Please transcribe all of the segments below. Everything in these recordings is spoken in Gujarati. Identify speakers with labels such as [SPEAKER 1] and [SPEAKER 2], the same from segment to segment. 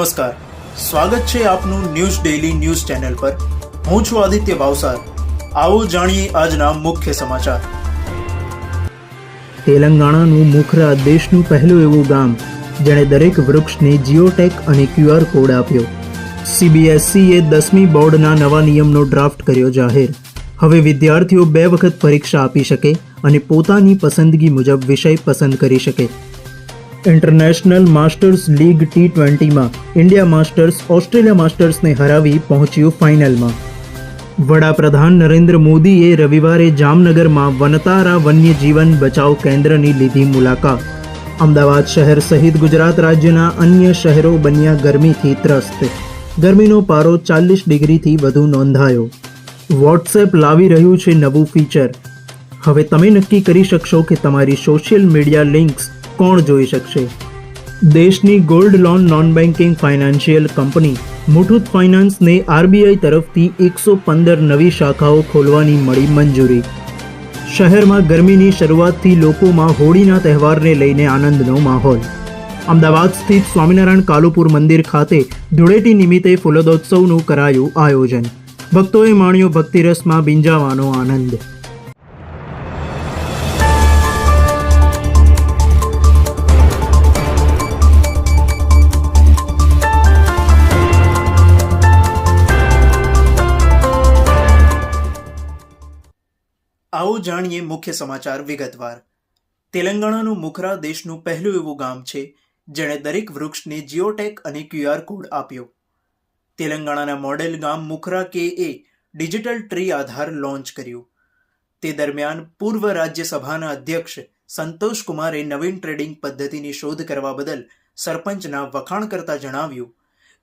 [SPEAKER 1] નમસ્કાર, સ્વાગત છે આપનું ન્યૂઝ ડેઇલી ન્યૂઝ ચેનલ પર। હું છું આદિત્ય ભાવસાર। આવો જાણીએ આજના મુખ્ય સમાચાર।
[SPEAKER 2] તેલંગાણાનું મુખરા દેશનું પહેલું એવું ગામ જેણે દરેક વૃક્ષને જીઓટેગ અને QR કોડ આપ્યો। CBSEએ 10મી બોર્ડના નવા નિયમનો ડ્રાફ્ટ કર્યો જાહેર। હવે વિદ્યાર્થીઓ 2 વખત પરીક્ષા આપી શકે અને પોતાની પસંદગી મુજબ વિષય પસંદ કરી શકે। ઇન્ટરનેશનલ માસ્ટર્સ લીગ T20માં ઇન્ડિયા માસ્ટર્સ ઓસ્ટ્રેલિયા માસ્ટર્સને હરાવી પહોંચ્યું ફાઇનલમાં। વડાપ્રધાન નરેન્દ્ર મોદીએ રવિવારે જામનગરમાં વનતારા વન્યજીવન બચાવ કેન્દ્રની લીધી મુલાકાત। અમદાવાદ શહેર સહિત ગુજરાત રાજ્યના અન્ય શહેરો બન્યા ગરમીથી ત્રસ્ત। ગરમીનો પારો 40 ડિગ્રીથી વધુ નોંધાયો। વોટ્સએપ લાવી રહ્યું છે નવું ફીચર। હવે તમે નક્કી કરી શકશો કે તમારી સોશિયલ મીડિયા લિંક્સ કોણ જોઈ શકશે। દેશની gold loan non banking financial company Muthoot ફાઇનાન્સને RBI તરફથી 115 નવી શાખાઓ ખોલવાની મળી મંજૂરી। શહેરમાં ગરમીની શરૂઆતથી લોકોમાં હોળીના તહેવારને લઈને આનંદનો માહોલ। અમદાવાદ સ્થિત સ્વામિનારાયણ કાલુપુર મંદિર ખાતે ધૂળેટી નિમિત્તે ફૂલોદોત્સવનું કરાયું આયોજન। ભક્તોએ માણ્યો ભક્તિરસમાં ભીંજાવાનો આનંદ।
[SPEAKER 1] આવો જાણીએ મુખ્ય સમાચાર વિગતવાર। તેલંગાણાનું મુખરા દેશનું પહેલું એવું ગામ છે જેણે દરેક વૃક્ષને જીઓટેગ અને QR કોડ આપ્યો। તેલંગાણાના મોડેલ ગામ મુખરા KA ડિજિટલ ટ્રી આધાર લોન્ચ કર્યું। તે દરમિયાન પૂર્વ રાજ્યસભાના અધ્યક્ષ સંતોષ કુમારે નવીન ટ્રેડિંગ પદ્ધતિની શોધ કરવા બદલ સરપંચના વખાણ કરતા જણાવ્યું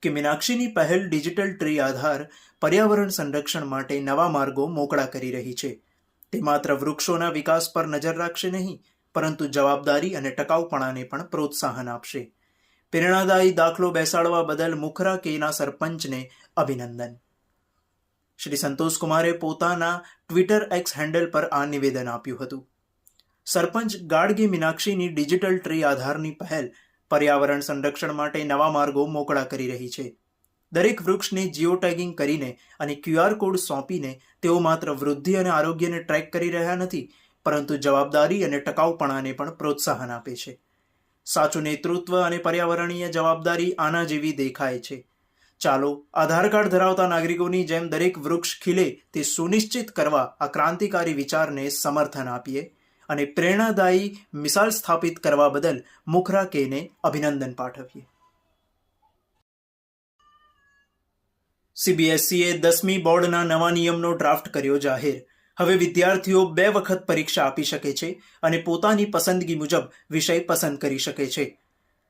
[SPEAKER 1] કે મીનાક્ષીની પહેલ ડિજિટલ ટ્રી આધાર પર્યાવરણ સંરક્ષણ માટે નવા માર્ગો મોકળા કરી રહી છે। તે માત્ર વૃક્ષોના વિકાસ પર નજર રાખશે નહીં, પરંતુ જવાબદારી અને ટકાઉપણાને પણ પ્રોત્સાહન આપશે। પ્રેરણાદાયી દાખલો બેસાડવા બદલ મુખરા કેના સરપંચને અભિનંદન। શ્રી સંતોષ કુમારે પોતાના ટ્વિટર X હેન્ડલ પર આ નિવેદન આપ્યું હતું। સરપંચ ગાડગે મીનાક્ષીની ડિજિટલ ટ્રી આધારની પહેલ પર્યાવરણ સંરક્ષણ માટે નવા માર્ગો મોકળા કરી રહી છે। દરેક વૃક્ષને જીઓટેગિંગ કરીને અને QR કોડ સોંપીને તેઓ માત્ર વૃદ્ધિ અને આરોગ્યને ટ્રેક કરી રહ્યા નથી, પરંતુ જવાબદારી અને ટકાઉપણાને પણ પ્રોત્સાહન આપે છે। સાચું નેતૃત્વ અને પર્યાવરણીય જવાબદારી આના જેવી દેખાય છે। ચાલો આધાર કાર્ડ ધરાવતા નાગરિકોની જેમ દરેક વૃક્ષ ખીલે તે સુનિશ્ચિત કરવા આ ક્રાંતિકારી વિચારને સમર્થન આપીએ અને પ્રેરણાદાયી મિસાલ સ્થાપિત કરવા બદલ મુખરા કેને અભિનંદન પાઠવીએ। CBSEએ 10મી બોર્ડના નવા નિયમનો ડ્રાફ્ટ કર્યો જાહેર। હવે વિદ્યાર્થીઓ 2 વખત પરીક્ષા આપી શકે છે અને પોતાની પસંદગી મુજબ વિષય પસંદ કરી શકે છે।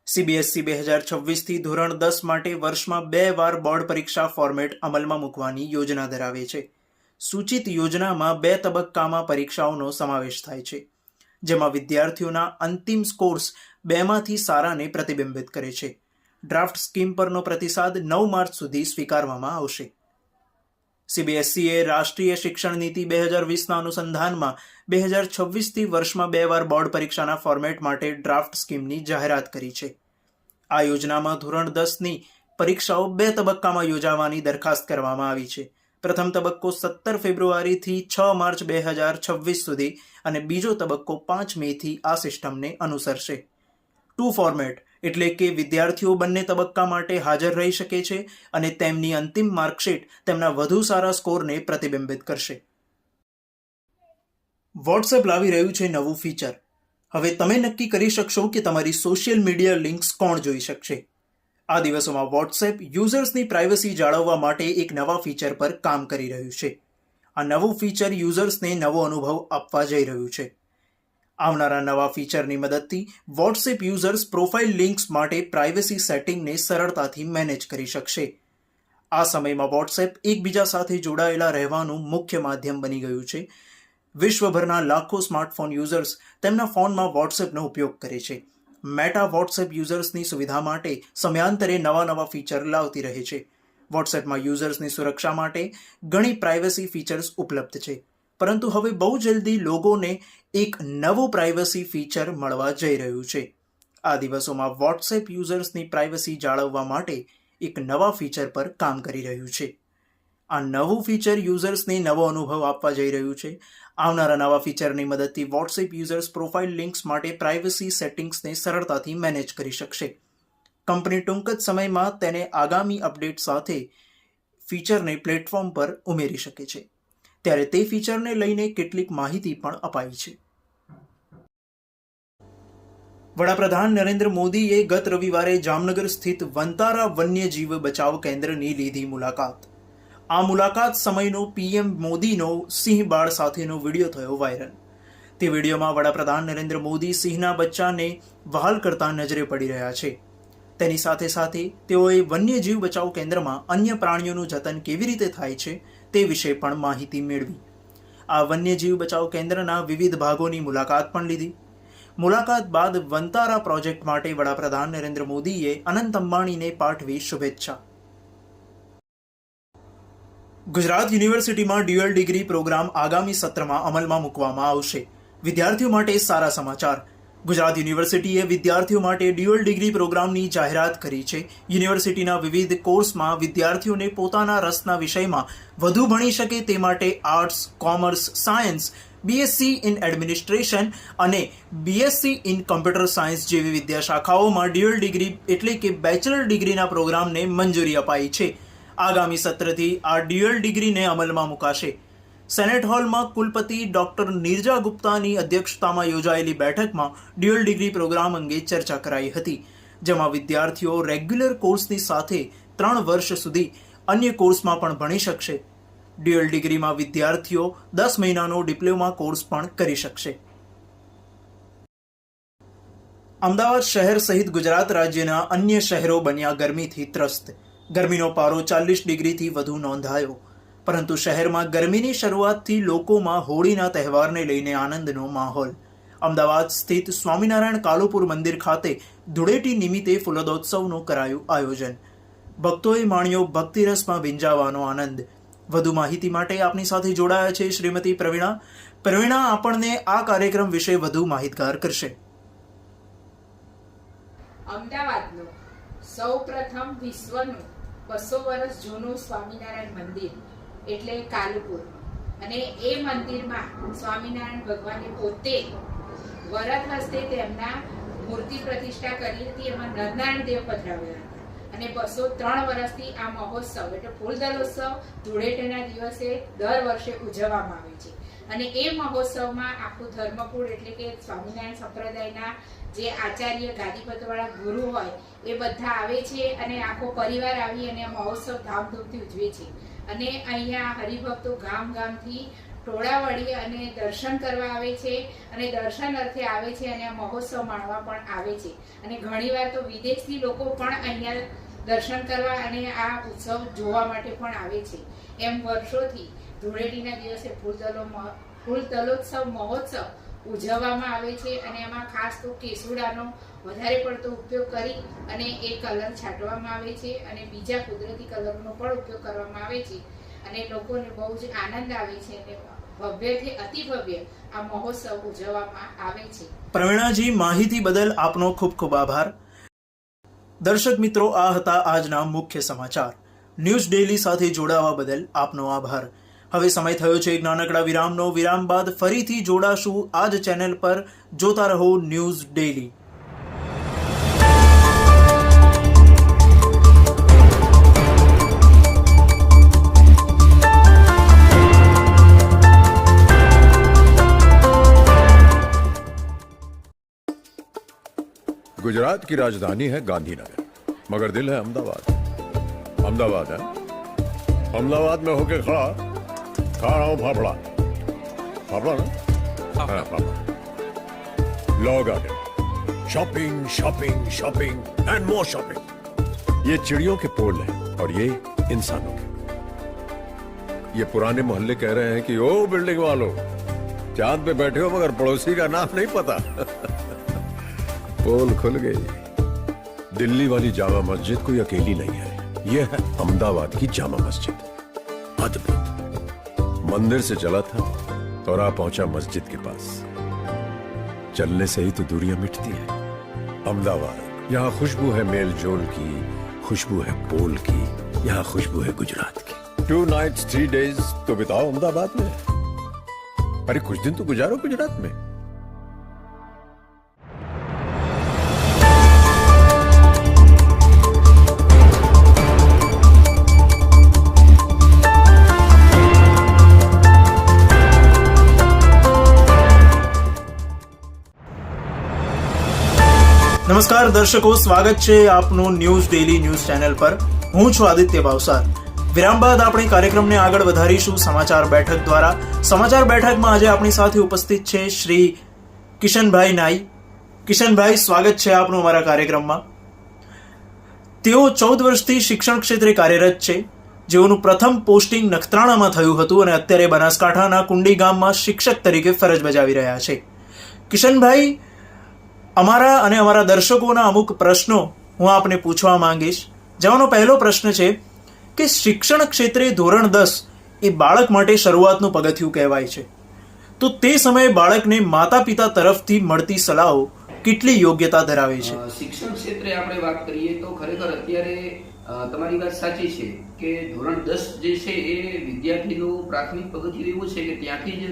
[SPEAKER 1] CBSE 2026થી ધોરણ 10 માટે વર્ષમાં 2 વાર બોર્ડ પરીક્ષા ફોર્મેટ અમલમાં મૂકવાની યોજના ધરાવે છે। સૂચિત યોજનામાં 2 તબક્કામાં પરીક્ષાઓનો સમાવેશ થાય છે, જેમાં વિદ્યાર્થીઓના અંતિમ સ્કોર્સ 2માંથી સારાને પ્રતિબિંબિત કરે છે। ડ્રાફ્ટ સ્કીમ પરનો પ્રતિસાદ 9 માર્ચ સુધી સ્વીકારવામાં આવશે। CBSEએ રાષ્ટ્રીય શિક્ષણ નીતિ 2020ના અનુસંધાનમાં 2026થી વર્ષમાં 2 વાર બોર્ડ પરીક્ષાના ફોર્મેટ માટે ડ્રાફ્ટ સ્કીમની જાહેરાત કરી છે। આ યોજનામાં ધોરણ 10ની પરીક્ષાઓ 2 તબક્કામાં યોજાવાની દરખાસ્ત કરવામાં આવી છે। પ્રથમ તબક્કો 17 ફેબ્રુઆરીથી 6 માર્ચ 2026 સુધી અને બીજો તબક્કો 5 મેથી આ સિસ્ટમને અનુસરશે। 2 ફોર્મેટ એટલે કે વિદ્યાર્થીઓ બંને તબક્કા માટે હાજર રહી શકે છે અને તેમની અંતિમ માર્કશીટ તેમના વધુ સારા સ્કોરને પ્રતિબિંબિત કરશે। વોટ્સએપ લાવી રહ્યું છે નવું ફીચર। હવે તમે નક્કી કરી શકશો કે તમારી સોશિયલ મીડિયા લિંક્સ કોણ જોઈ શકશે। આ દિવસોમાં વોટ્સએપ યુઝર્સની પ્રાઇવસી જાળવવા માટે એક નવા ફીચર પર કામ કરી રહ્યું છે। આ નવું ફીચર યુઝર્સને નવો અનુભવ આપવા જઈ રહ્યું છે। આવનારા નવા ફીચરની મદદથી વોટ્સએપ યુઝર્સ પ્રોફાઇલ લિંક્સ માટે પ્રાઇવસી સેટિંગને સરળતાથી મેનેજ કરી શકશે। આ સમયમાં વોટ્સએપ એકબીજા સાથે જોડાયેલા રહેવાનું મુખ્ય માધ્યમ બની ગયું છે। વિશ્વભરના લાખો સ્માર્ટફોન યુઝર્સ તેમના ફોનમાં વોટ્સએપનો ઉપયોગ કરે છે। મેટા વોટ્સએપ યુઝર્સની સુવિધા માટે સમયાંતરે નવા ફીચર લાવતી રહે છે। વોટ્સએપમાં યુઝર્સની સુરક્ષા માટે ઘણી પ્રાઇવસી ફીચર્સ ઉપલબ્ધ છે, પરંતુ હવે બહુ જલ્દી લોકોને એક નવું પ્રાઇવસી ફીચર મળવા જઈ રહ્યું છે। આ દિવસોમાં વોટ્સએપ યુઝર્સની પ્રાઇવસી જાળવવા માટે એક નવા ફીચર પર કામ કરી રહ્યું છે. આ નવું ફીચર યુઝર્સને નવો અનુભવ આપવા જઈ રહ્યું છે. આવનારા નવા ફીચરની મદદથી વોટ્સએપ યુઝર્સ પ્રોફાઇલ લિંક્સ માટે પ્રાઇવસી સેટિંગ્સને સરળતાથી મેનેજ કરી શકશે. કંપની ટૂંક જ સમયમાં તેને આગામી અપડેટ સાથે ફીચરને પ્લેટફોર્મ પર ઉમેરી શકે છે. ત્યારે તે ફીચરને લઈને કેટલીક માહિતી પણ અપાઈ છે. વડાપ્રધાન નરેન્દ્ર મોદીએ ગત રવિવારે જામનગર સ્થિત વનતારા વન્યજીવ બચાવ કેન્દ્રની લીધી મુલાકાત. આ મુલાકાત સમયનો પીએમ મોદીનો સિંહ બાળ સાથેનો વિડીયો થયો વાયરલ. તે વિડીયોમાં વડાપ્રધાન નરેન્દ્ર મોદી સિંહના બચ્ચાને વહાલ કરતા નજરે પડી રહ્યા છે. તેની સાથે સાથે તેઓએ વન્યજીવ બચાવ કેન્દ્રમાં અન્ય પ્રાણીઓનું જતન કેવી રીતે થાય છે તે વિશે પણ માહિતી મેળવી. આ વન્યજીવ બચાવ કેન્દ્રના વિવિધ ભાગોની મુલાકાત પણ લીધી. મુલાકાત બાદ વનતારા પ્રોજેક્ટ માટે વડાપ્રધાન નરેન્દ્ર મોદીએ અનંત અંબાણીને પાઠવી શુભેચ્છા. ગુજરાત યુનિવર્સિટીમાં ડ્યુઅલ ડિગ્રી પ્રોગ્રામ આગામી સત્રમાં અમલમાં મૂકવામાં આવશે. વિદ્યાર્થીઓ માટે સારા સમાચાર. ગુજરાત યુનિવર્સિટીએ વિદ્યાર્થીઓ માટે ડ્યુઅલ ડિગ્રી પ્રોગ્રામની જાહેરાત કરી છે. યુનિવર્સિટીના વિવિધ કોર્સમાં વિદ્યાર્થીઓને પોતાના રસના વિષયમાં વધુ ભણી શકે તે માટે arts, commerce, science, BSc in administration અને બીએસસી ઇન કમ્પ્યુટર સાયન્સ જેવી વિદ્યાશાખાઓમાં ડ્યુઅલ ડિગ્રી એટલે કે બેચલર ડિગ્રીના પ્રોગ્રામને મંજૂરી અપાઈ છે. આગામી સત્રથી આ ડ્યુઅલ ડિગ્રીને અમલમાં મુકાશે. સેનેટ હોલમાં કુલપતિ ડોક્ટર નીરજા ગુપ્તાની અધ્યક્ષતામાં યોજાયેલી બેઠકમાં ડ્યુઅલ ડિગ્રી પ્રોગ્રામ અંગે ચર્ચા કરાઈ હતી, જેમાં વિદ્યાર્થીઓ રેગ્યુલર કોર્સની સાથે 3 વર્ષ સુધી અન્ય કોર્સમાં પણ ભણી શકશે. ડ્યુઅલ ડિગ્રીમાં વિદ્યાર્થીઓ 10 મહિનાનો ડિપ્લોમા કોર્સ પણ કરી શકશે. અમદાવાદ શહેર સહિત ગુજરાત રાજ્યના અન્ય શહેરો બન્યા ગરમીથી ત્રસ્ત. ગરમીનો પારો 40 ડિગ્રીથી વધુ નોંધાયો. પરંતુ શહેરમાં ગરમીની શરૂઆતથી લોકોમાં હોળીના તહેવારને લઈને આનંદનો માહોલ. અમદાવાદ સ્થિત સ્વામિનારાયણ કાલુપુર મંદિર ખાતે ધૂળેટી નિમિત્તે ફૂલોદોત્સવનું કરાયું આયોજન. ભક્તોએ માણ્યો ભક્તિરસમાં ભીંજાવાનો આનંદ. વધુ માહિતી માટે આપની સાથે જોડાયા છે શ્રીમતી પ્રવીણા. પ્રવીણા આપણને આ કાર્યક્રમ વિશે વધુ માહિતગાર કરશે.
[SPEAKER 3] અમદાવાદનું સૌપ્રથમ વિશ્વનું 200 વર્ષ જૂનું સ્વામિનારાયણ મંદિર એટલે કાલુપુર, અને એ મંદિરમાં સ્વામિનારાયણ ભગવાને પોતે વરદ હસ્તે તેમના મૂર્તિ પ્રતિષ્ઠા કરી હતી. એમાં નરનારાયણ દેવ પધરાવ્યા હતા અને 203 વર્ષથી આ મહોત્સવ એટલે ફૂલદલોત્સવ ધૂળેટીના દિવસે દર વર્ષે ઉજવવામાં આવે છે. અને એ મહોત્સવમાં આખું ધર્મકુળ એટલે કે સ્વામિનારાયણ સંપ્રદાયના જે આચાર્ય ગાદીપતવાળા ગુરુ હોય એ બધા આવે છે અને આખો પરિવાર આવી અને આ મહોત્સવ ધામધૂમથી ઉજવે છે. અને અહીંયા હરિભક્તો ગામ ગામથી ટોળા વળી અને દર્શન કરવા આવે છે અને દર્શન અર્થે આવે છે અને આ મહોત્સવ માણવા પણ આવે છે. અને ઘણીવાર તો વિદેશથી લોકો પણ અહીંયા દર્શન કરવા અને આ ઉત્સવ જોવા માટે પણ આવે છે. એમ વર્ષોથી ધૂળેટીના દિવસે ફૂલદલોત્સવ મહોત્સવ ઉજવવામાં આવે છે. અને એમાં ખાસ તો કેસુડાનો વધારે પડતો ઉપયોગ કરી અને એ કલર છાંટવામાં આવે છે અને બીજા કુદરતી કલરનો પણ ઉપયોગ કરવામાં આવે છે. અને લોકોને બહુ જ આનંદ આવે છે અને ભવ્યથી અતિ ભવ્ય આ મહોત્સવ ઉજવવામાં આવે છે.
[SPEAKER 1] પ્રવીણાજી, માહિતી બદલ આપનો ખૂબ ખૂબ આભાર. દર્શક મિત્રો, આ હતા આજના મુખ્ય સમાચાર. ન્યૂઝ ડેલી સાથે જોડાવા બદલ આપનો આભાર. હવે સમય થયો છે એક નાનકડા વિરામનો. વિરામ બાદ ફરીથી જોડાશું આ જ ચેનલ પર. જોતા રહો ન્યૂઝ ડેલી.
[SPEAKER 4] गुजरात की राजधानी है गांधीनगर, मगर दिल है अहमदाबाद. अहमदाबाद है, अहमदाबाद में होके खा रहा हूं फाफड़ा ना. हाँ, फाफड़ा. लोग आ गए. Shopping shopping shopping and more shopping. ये चिड़ियों के पोल है और ये इंसानों के. ये पुराने मोहल्ले कह रहे हैं कि ओ बिल्डिंग वालों, चांद पे बैठे हो मगर पड़ोसी का नाम नहीं पता. पोल खुल गई. दिल्ली वाली जामा मस्जिद कोई अकेली नहीं है. यह है अहमदाबाद की जामा मस्जिद. अद्भुत. मंदिर से चला था और आ पहुंचा मस्जिद के पास. चलने से ही तो दूरियां मिटती है. अहमदाबाद, यहाँ खुशबू है मेल जोल की, खुशबू है फूल की, यहाँ खुशबू है गुजरात की। 2 nights 3 days तो बिताओ अहमदाबाद में। अरे कुछ दिन तो गुजारो गुजरात में।
[SPEAKER 1] નમસ્કાર દર્શકો, સ્વાગત છે આપનું ન્યૂઝ ડેલી ન્યૂઝ ચેનલ પર. હું છું આદિત્ય ભાવસાર. વિરામ બાદ આપણે કાર્યક્રમને આગળ વધારીશું સમાચાર બેઠક દ્વારા. સમાચાર બેઠકમાં આજે આપણી સાથે ઉપસ્થિત છે શ્રી કિશનભાઈ નાઈ. કિશનભાઈ, સ્વાગત છે આપનું અમારા કાર્યક્રમમાં. તેઓ 14 વર્ષથી શિક્ષણ ક્ષેત્રે કાર્યરત છે, જેઓનું પ્રથમ પોસ્ટિંગ નખત્રાણામાં થયું હતું અને અત્યારે બનાસકાંઠાના કુંડી ગામમાં શિક્ષક તરીકે ફરજ બજાવી રહ્યા છે. કિશનભાઈ, અમારા અને અમારા દર્શકોના અમુક પ્રશ્નો હું આપને પૂછવા માંગીશ. જેમાંનો પહેલો પ્રશ્ન છે કે શિક્ષણ ક્ષેત્રે ધોરણ 10 એ બાળક માટે શરૂઆતનું પગથિયું કહેવાય છે, તો તે સમયે બાળકને માતા પિતા તરફથી મળતી સલાહો કેટલી યોગ્યતા ધરાવે છે?
[SPEAKER 5] શિક્ષણ ક્ષેત્રે આપણે વાત કરીએ તો ખરેખર અત્યારે તમારી વાત સાચી છે કે ધોરણ 10 જે છે એ વિદ્યાર્થીનું પ્રાથમિક પગથિયું એવું છે કે ત્યાંથી જ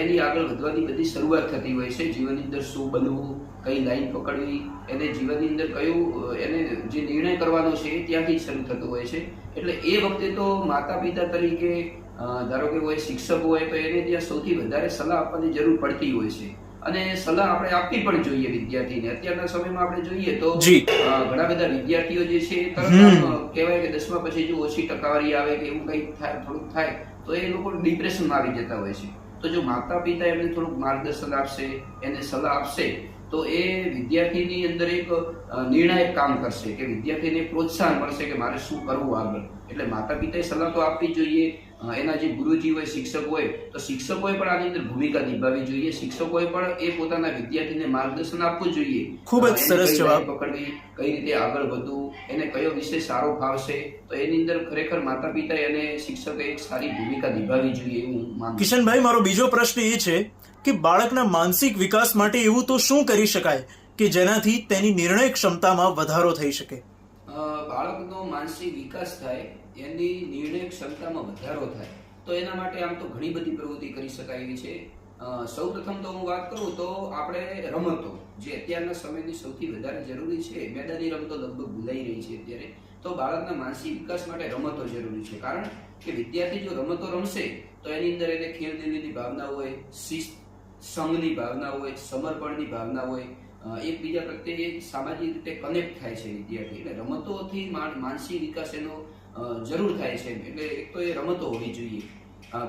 [SPEAKER 5] એની આગળ વધવાની બધી શરૂઆત થતી હોય છે. જીવનની અંદર શું બનવું, કઈ લાઈન પકડવી, એને જીવનની અંદર કયું એને જે નિર્ણય કરવાનો છે એ ત્યાંથી જ શરૂ થતો હોય છે. એટલે એ વખતે તો માતા પિતા તરીકે ધારો કે હોય શિક્ષક હોય તો એને ત્યાં સૌથી વધારે સલાહ આપવાની જરૂર પડતી હોય છે અને સલાહ આપણે આપવી પણ જોઈએ વિદ્યાર્થીને. અત્યારના સમયમાં આપણે જોઈએ તો ઘણા બધા વિદ્યાર્થીઓ જે છે તરત કહેવાય કે 10મા પછી જો ઓછી ટકાવારી આવે કે એવું કંઈક થાય, થોડુંક થાય તો એ લોકો ડિપ્રેશનમાં આવી જતા હોય છે. તો જો માતા પિતા એમને થોડુંક માર્ગદર્શન આપશે, એને સલાહ આપશે તો એ વિદ્યાર્થીની અંદર એક નિર્ણાયક કામ કરશે કે વિદ્યાર્થીને પ્રોત્સાહન મળશે કે મારે શું કરવું આગળ. એટલે માતા પિતાએ સલાહ તો આપવી જોઈએ. એના જે ગુરુજી હોય, શિક્ષક હોય, તો શિક્ષકોએ પણ આની અંદર ભૂમિકા નિભાવવી જોઈએ. શિક્ષકોએ પણ એ પોતાના વિદ્યાર્થીને માર્ગદર્શન આપવું જોઈએ.
[SPEAKER 1] ખૂબ જ સરસ જવાબ.
[SPEAKER 5] પકડવી, કઈ રીતે આગળ વધવું, એને કયો વિષય સારો ફાવશે, તો એની અંદર ખરેખર માતા પિતાએ અને શિક્ષકે એક સારી ભૂમિકા નિભાવવી જોઈએ એવું માનું.
[SPEAKER 1] કિશનભાઈ, મારો બીજો પ્રશ્ન એ છે કે બાળકના માનસિક વિકાસ માટે એવું તો શું કરી શકાય કે જેનાથી તેની નિર્ણય ક્ષમતામાં વધારો થઈ શકે?
[SPEAKER 5] બાળકનો માનસિક વિકાસ થાય, એની નિર્ણય ક્ષમતામાં વધારો થાય તો એના માટે આમ તો ઘણી બધી પ્રવૃત્તિ કરી શકાય એવી છે. સૌપ્રથમ તો હું વાત કરું તો આપણે રમતો, જે અત્યારના સમયની સૌથી વધારે જરૂરી છે, મેદાની રમતો લગભગ ભૂલાઈ રહી છે અત્યારે, તો બાળકના માનસિક વિકાસ માટે રમતો જરૂરી છે. કારણ કે વિદ્યાર્થી જો રમતો રમશે તો એની અંદર એને ખેલદિલીની ભાવના હોય, શિસ્ત, સંઘની ભાવના હોય, સમર્પણની ભાવના હોય, એકબીજા પ્રત્યે સામાજિક રીતે કનેક્ટ થાય છે વિદ્યાર્થી. એટલે રમતોથી માનસિક વિકાસ એનો જરૂર થાય છે. એટલે એક તો એ રમતો હોવી જોઈએ.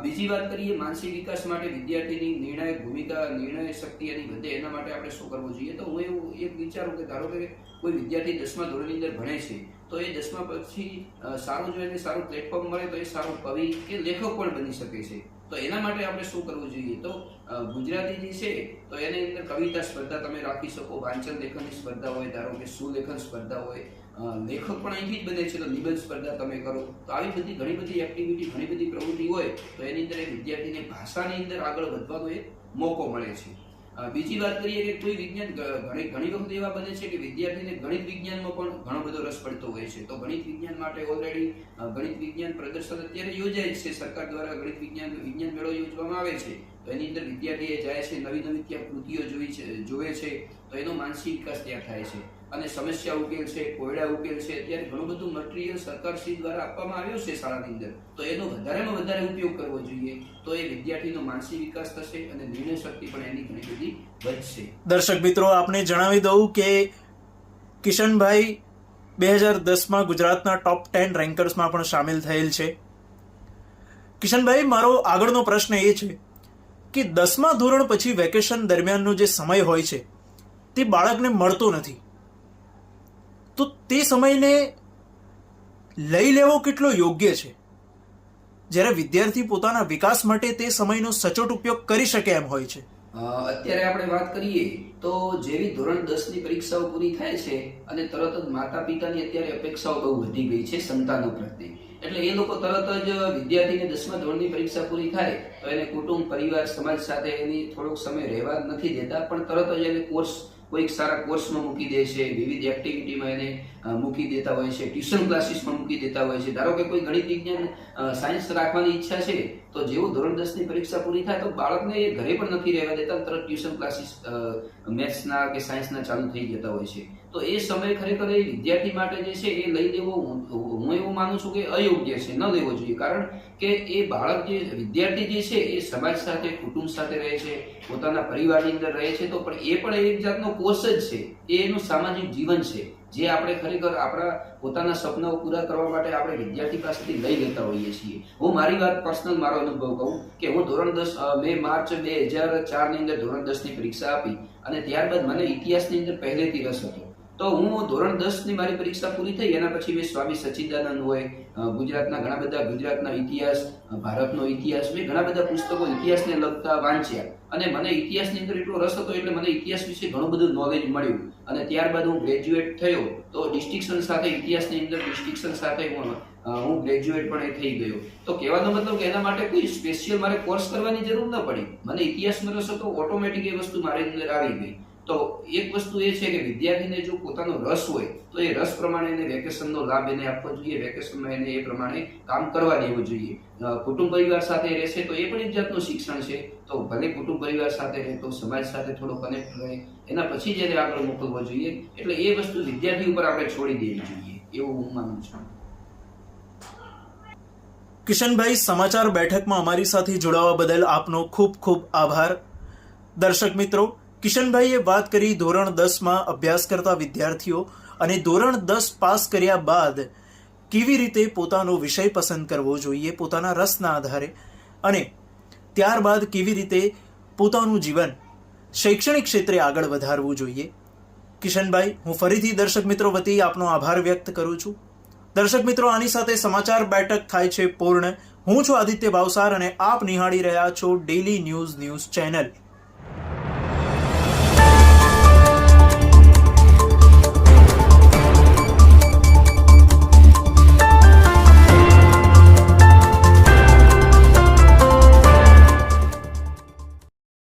[SPEAKER 5] બીજી વાત કરીએ માનસિક વિકાસ માટે વિદ્યાર્થીની નિર્ણાયક ભૂમિકા, નિર્ણય શક્તિ એની વધે એના માટે આપણે શું કરવું જોઈએ? તો હું એવું એક વિચારું કે ધારો કે કોઈ વિદ્યાર્થી 10મા ધોરણની અંદર ભણે છે તો એ 10મા પછી સારું જો એને સારું પ્લેટફોર્મ મળે તો એ સારો કવિ કે લેખક પણ બની શકે છે. તો એના માટે આપણે શું કરવું જોઈએ? તો ગુજરાતી જે છે તો એની અંદર કવિતા સ્પર્ધા તમે રાખી શકો, વાંચન લેખનની સ્પર્ધા હોય, ધારો કે સુલેખન સ્પર્ધા હોય, લેખક પણ અહીંથી જ બને છે તો નિબંધ સ્પર્ધા તમે કરો. તો આવી બધી ઘણી બધી એક્ટિવિટી, ઘણી બધી પ્રવૃત્તિ હોય તો એની અંદર વિદ્યાર્થીને ભાષાની અંદર આગળ વધવાનો એક મોકો મળે છે. બીજી વાત કરીએ કે કોઈ વિજ્ઞાન, ઘણી વખત એવા બને છે કે વિદ્યાર્થીને ગણિત વિજ્ઞાનમાં પણ ઘણો બધો રસ પડતો હોય છે. તો ગણિત વિજ્ઞાન માટે ઓલરેડી ગણિત વિજ્ઞાન પ્રદર્શન અત્યારે યોજાય છે. સરકાર દ્વારા ગણિત વિજ્ઞાન મેળો યોજવામાં આવે છે. તો એની અંદર વિદ્યાર્થી જાય છે, નવી નવી ત્યાં કૃતિઓ જોવે છે તો એનો માનસિક વિકાસ ત્યાં થાય છે. અને સમસ્યા ઉકેલ છે, કોયડા ઉકેલ છે, અત્યારે ઘણું બધું મટીરિયલ સરકારશ્રી દ્વારા આપવામાં આવ્યું છે શાળાની અંદર. તો એનો વધારેમાં વધારે ઉપયોગ કરવો જોઈએ. તો એ વિદ્યાર્થીનો માનસિક વિકાસ થશે અને નિર્ણય શક્તિ પણ એની ઘણી બધી વધશે.
[SPEAKER 1] દર્શક મિત્રો, આપને જણાવી દઉં કે કિશનભાઈ 2010માં ગુજરાતના ટોપ 10 રેન્કર્સમાં પણ સામેલ થયેલ છે. કિશનભાઈ, મારો આગળનો પ્રશ્ન એ છે કે 10મા ધોરણ પછી વેકેશન દરમિયાનનો જે સમય હોય છે તે બાળકને મળતો નથી, તો તે સમયને લઈ લેવો કેટલો યોગ્ય છે જ્યારે વિદ્યાર્થી પોતાના વિકાસ માટે તે સમયનો સચોટ ઉપયોગ કરી શકે એમ હોય છે?
[SPEAKER 5] અત્યારે આપણે વાત કરીએ તો જેવી ધોરણ 10ની પરીક્ષાઓ પૂરી થાય છે અને તરત જ માતા પિતાની અત્યારે અપેક્ષાઓ બહુ વધી ગઈ છે સંતાનો પ્રત્યે. એટલે એ લોકો તરત જ વિદ્યાર્થીને 10મા ધોરણની પરીક્ષા પૂરી થાય તો એને કુટુંબ, પરિવાર, સમાજ સાથે એની થોડોક સમય રહેવા નથી દેતા, પણ તરત જ એને કોઈક સારા કોર્સમાં મૂકી દે છે, વિવિધ એક્ટિવિટીમાં એને મૂકી દેતા હોય છે, ટ્યુશન ક્લાસીસમાં મૂકી દેતા હોય છે. ધારો કે કોઈ ગણિત વિજ્ઞાન સાયન્સ રાખવાની ઈચ્છા છે, તો જેવું ધોરણ 10 ની પરીક્ષા પૂરી થાય તો બાળકને એ ઘરે પણ નથી રહેવા દેતા, તરત ટ્યુશન ક્લાસીસ મેથ્સના કે સાયન્સના ચાલુ થઈ જતા હોય છે. તો એ સમય ખરેખર એ વિદ્યાર્થી માટે જે છે એ લઈ લેવો હું એવું માનું છું કે અયોગ્ય છે, ન લેવો જોઈએ. કારણ કે એ બાળક જે વિદ્યાર્થી જે છે એ સમાજ સાથે, કુટુંબ સાથે રહે છે, પોતાના પરિવારની અંદર રહે છે, તો પણ એ પણ એક જાતનો કોર્સ જ છે, એ એનું સામાજિક જીવન છે, જે આપણે ખરેખર આપણા પોતાના સપનાઓ પૂરા કરવા માટે આપણે વિદ્યાર્થી પાસેથી લઈ લેતા હોઈએ છીએ. હું મારી વાત પર્સનલ મારો અનુભવ કહું કે હું ધોરણ 10 મેં માર્ચ 2004 ની અંદર ધોરણ 10 ની પરીક્ષા આપી અને ત્યારબાદ મને ઇતિહાસની અંદર પહેલેથી રસ હતો. તો હું ધોરણ 10 ની મારી પરીક્ષા પૂરી થઈ એના પછી મેં સ્વામી સચ્ચિદાનંદ હોય, ગુજરાતના ઘણા બધા ગુજરાતના ઇતિહાસ, ભારતનો ઇતિહાસ, મેં ઘણા બધા પુસ્તકો ઇતિહાસને લગતા વાંચ્યા અને મને ઇતિહાસની અંદર એટલો રસ હતો એટલે મને ઇતિહાસ વિશે ઘણું બધું નોલેજ મળ્યું. અને ત્યારબાદ હું ગ્રેજ્યુએટ થયો તો ડિસ્ટિંક્શન સાથે, ઇતિહાસની અંદર ડિસ્ટિંક્શન સાથે હું ગ્રેજ્યુએટ પણ થઈ ગયો. તો કહેવાનો મતલબ કે એના માટે કોઈ સ્પેશિયલ મારે કોર્સ કરવાની જરૂર ન પડી. મને ઇતિહાસમાં રસ હતો, ઓટોમેટિક એ વસ્તુ મારી અંદર આવી ગઈ. તો એક વસ્તુ એ છે કે વિદ્યાર્થીને જો પોતાનો રસ હોય તો એ રસ પ્રમાણે એને વેકેશનનો લાભ એને આપવો જોઈએ, વેકેશનમાં એને એ પ્રમાણે કામ કરવા દેવું જોઈએ. કુટુંબ પરિવાર સાથે રહેશે તો એ પણ એક જાતનું શિક્ષણ છે. તો ભલે કુટુંબ પરિવાર સાથે રહે તો સમાજ સાથે થોડો કનેક્ટ રહે, એના પછી જ એને આગળ મોકલવો જોઈએ. એટલે એ વસ્તુ વિદ્યાર્થી ઉપર આપણે છોડી દેવી જોઈએ, એવું હું માનું છું.
[SPEAKER 1] કિશનભાઈ, સમાચાર બેઠકમાં અમારી સાથે જોડાવા બદલ આપનો ખૂબ ખૂબ આભાર. દર્શક મિત્રો, કિશનભાઈએ વાત કરી ધોરણ 10માં અભ્યાસ કરતા વિદ્યાર્થીઓ અને ધોરણ 10 પાસ કર્યા બાદ કેવી રીતે પોતાનો વિષય પસંદ કરવો જોઈએ પોતાના રસના આધારે, અને ત્યારબાદ કેવી રીતે પોતાનું જીવન શૈક્ષણિક ક્ષેત્રે આગળ વધારવું જોઈએ. કિશનભાઈ, હું ફરીથી દર્શક મિત્રો વતી આપનો આભાર વ્યક્ત કરું છું. દર્શક મિત્રો, આની સાથે સમાચાર બેઠક થાય છે પૂર્ણ. હું છું આદિત્ય ભાવસાર અને આપ નિહાળી રહ્યા છો ડેલી ન્યૂઝ ચેનલ.